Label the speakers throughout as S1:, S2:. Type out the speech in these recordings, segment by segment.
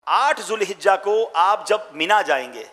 S1: 8 ذوالحجہ کو آپ جب مینا جائیں گے،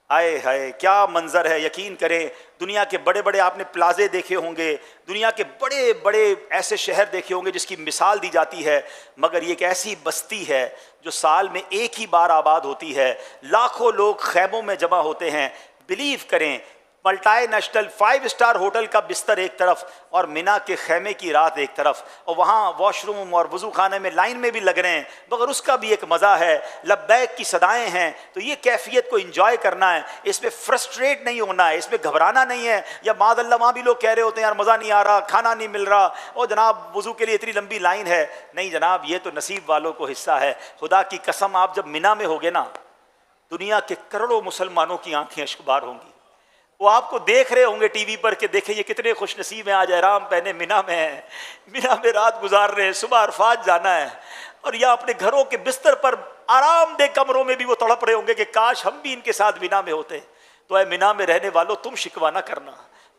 S1: آئے ہائے کیا منظر ہے، یقین کریں دنیا کے بڑے بڑے آپ نے پلازے دیکھے ہوں گے، دنیا کے بڑے بڑے ایسے شہر دیکھے ہوں گے جس کی مثال دی جاتی ہے، مگر یہ ایک ایسی بستی ہے جو سال میں ایک ہی بار آباد ہوتی ہے، لاکھوں لوگ خیموں میں جمع ہوتے ہیں۔ بلیو کریں، ملٹائی نیشنل 5 اسٹار ہوٹل کا بستر ایک طرف اور مینا کے خیمے کی رات ایک طرف، اور وہاں واش روم اور وضو خانے میں لائن میں بھی لگ رہے ہیں، مگر اس کا بھی ایک مزہ ہے، لبیک کی صدائیں ہیں۔ تو یہ کیفیت کو انجوائے کرنا ہے، اس میں فرسٹریٹ نہیں ہونا ہے، اس میں گھبرانا نہیں ہے، یا معاذ اللہ وہاں بھی لوگ کہہ رہے ہوتے ہیں یار مزہ نہیں آ رہا، کھانا نہیں مل رہا، اور جناب وضو کے لیے اتنی لمبی لائن ہے۔ نہیں جناب، یہ تو نصیب والوں کو حصہ ہے۔ خدا کی قسم، آپ جب مینا میں ہوگے نا، دنیا کے کروڑوں مسلمانوں کی آنکھیں اشکبار ہوں گی، وہ آپ کو دیکھ رہے ہوں گے ٹی وی پر کہ دیکھیں یہ کتنے خوش نصیب ہیں، آج احرام پہنے مینا میں ہیں، مینا میں رات گزار رہے ہیں، صبح عرفات جانا ہے، اور یا اپنے گھروں کے بستر پر آرام دہ کمروں میں بھی وہ تڑپ رہے ہوں گے کہ کاش ہم بھی ان کے ساتھ مینا میں ہوتے۔ تو اے مینا میں رہنے والوں، تم شکوہ نہ کرنا،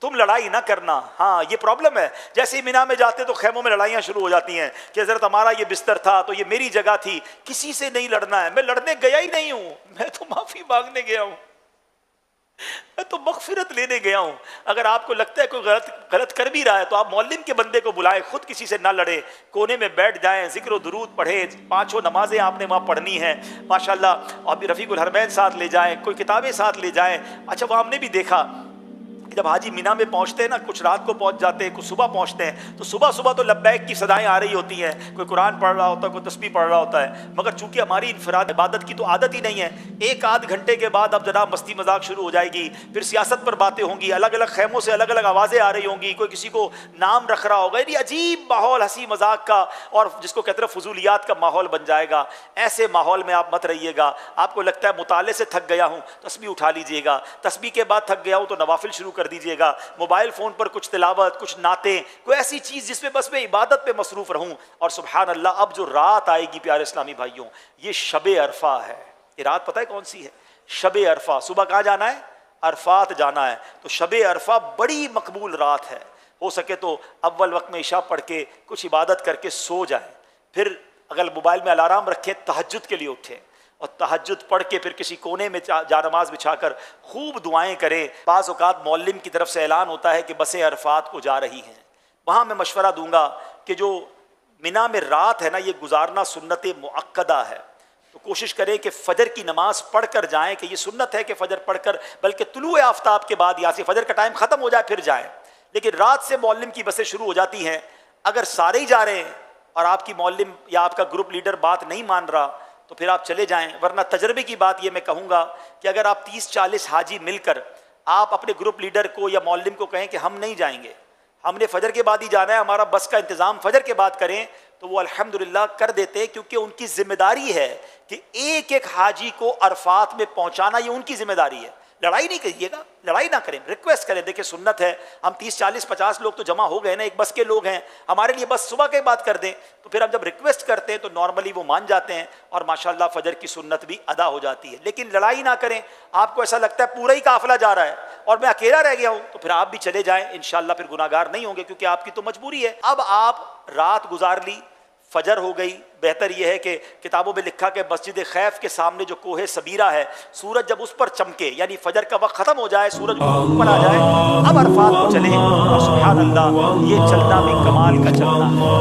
S1: تم لڑائی نہ کرنا۔ ہاں یہ پرابلم ہے، جیسے ہی مینا میں جاتے تو خیموں میں لڑائیاں شروع ہو جاتی ہیں کہ حضرت ہمارا یہ بستر تھا تو یہ میری جگہ تھی۔ کسی سے نہیں لڑنا ہے، میں لڑنے گیا ہی نہیں ہوں، میں تو معافی مانگنے گیا ہوں، میں تو مغفرت لینے گیا ہوں۔ اگر آپ کو لگتا ہے کوئی غلط کر بھی رہا ہے تو آپ معلم کے بندے کو بلائیں، خود کسی سے نہ لڑیں، کونے میں بیٹھ جائیں، ذکر و درود پڑھیں، 5 نمازیں آپ نے وہاں پڑھنی ہیں ماشاءاللہ، اور بھی رفیق الحرمین ساتھ لے جائیں، کوئی کتابیں ساتھ لے جائیں۔ اچھا وہاں ہم نے بھی دیکھا کہ جب حاجی مینا میں پہنچتے ہیں نا، کچھ رات کو پہنچ جاتے ہیں، کچھ صبح پہنچتے ہیں، تو صبح صبح تو لبیک کی صدائیں آ رہی ہوتی ہیں، کوئی قرآن پڑھ رہا ہوتا ہے، کوئی تسبیح پڑھ رہا ہوتا ہے، مگر چونکہ ہماری انفراد عبادت کی تو عادت ہی نہیں ہے، 1 آدھ گھنٹے کے بعد اب جناب مستی مذاق شروع ہو جائے گی، پھر سیاست پر باتیں ہوں گی، الگ الگ خیموں سے الگ الگ آوازیں آ رہی ہوں گی، کوئی کسی کو نام رکھ رہا ہوگا، یعنی عجیب ماحول ہنسی مذاق کا، اور جس کو کہتے ہیں فضولیات کا ماحول بن جائے گا۔ ایسے ماحول میں آپ مت رہیے گا۔ آپ کو لگتا ہے مطالعے سے تھک گیا ہوں، تسبیح اٹھا لیجئے گا، تسبیح کے بعد تھک گیا ہوں تو نوافل شروع کر دیجئے گا، موبائل فون پر کچھ تلاوت، کچھ نعتیں، کوئی ایسی چیز جس میں بس میں عبادت پہ مصروف رہوں۔ اور سبحان اللہ، اب جو رات آئے گی پیارے اسلامی بھائیوں، یہ شب عرفہ ہے۔ یہ رات پتہ ہے کون سی ہے؟ شب عرفہ۔ صبح کہاں جانا ہے؟ عرفات جانا ہے۔ تو شب عرفہ بڑی مقبول رات ہے، ہو سکے تو اول وقت میں عشاء پڑھ کے کچھ عبادت کر کے سو جائیں، پھر اگر موبائل میں الارم رکھیں تہجد کے لیے اٹھیں، اور تہجد پڑھ کے پھر کسی کونے میں جا نماز بچھا کر خوب دعائیں کریں۔ بعض اوقات معلم کی طرف سے اعلان ہوتا ہے کہ بسیں عرفات کو جا رہی ہیں، وہاں میں مشورہ دوں گا کہ جو مینا میں رات ہے نا، یہ گزارنا سنت مؤکدہ ہے، تو کوشش کریں کہ فجر کی نماز پڑھ کر جائیں، کہ یہ سنت ہے کہ فجر پڑھ کر، بلکہ طلوع آفتاب کے بعد، یا سے فجر کا ٹائم ختم ہو جائے پھر جائیں، لیکن رات سے معلم کی بسیں شروع ہو جاتی ہیں۔ اگر سارے ہی جا رہے ہیں اور آپ کی معلم یا آپ کا گروپ لیڈر بات نہیں مان رہا تو پھر آپ چلے جائیں، ورنہ تجربے کی بات یہ میں کہوں گا کہ اگر آپ 30-40 حاجی مل کر آپ اپنے گروپ لیڈر کو یا معلم کو کہیں کہ ہم نہیں جائیں گے، ہم نے فجر کے بعد ہی جانا ہے، ہمارا بس کا انتظام فجر کے بعد کریں، تو وہ الحمدللہ کر دیتے ہیں، کیونکہ ان کی ذمہ داری ہے کہ ایک ایک حاجی کو عرفات میں پہنچانا، یہ ان کی ذمہ داری ہے۔ لڑائی نہیں کریے گا، لڑائی نہ کریں، ریکویسٹ کریں، دیکھیں سنت ہے، ہم 30-40-50 لوگ تو جمع ہو گئے نا، ایک بس کے لوگ ہیں، ہمارے لیے بس صبح کے بعد کر دیں، تو پھر ہم جب ریکویسٹ کرتے ہیں تو نارملی وہ مان جاتے ہیں، اور ماشاءاللہ فجر کی سنت بھی ادا ہو جاتی ہے۔ لیکن لڑائی نہ کریں، آپ کو ایسا لگتا ہے پورا ہی قافلہ جا رہا ہے اور میں اکیلا رہ گیا ہوں، تو پھر آپ بھی چلے جائیں، انشاءاللہ پھر گناہگار نہیں ہوں گے، کیونکہ آپ کی تو مجبوری ہے۔ اب آپ رات گزار لی، فجر ہو گئی، بہتر یہ ہے کہ کتابوں میں لکھا کہ مسجد خیف کے سامنے جو کوہ سبیرہ ہے، سورج جب اس پر چمکے، یعنی فجر کا وقت ختم ہو جائے، سورج اوپر آ جائے، اب عرفات کو چلیں، اور سبحان اللہ، یہ چلنا بھی کمال کا چلنا ہے۔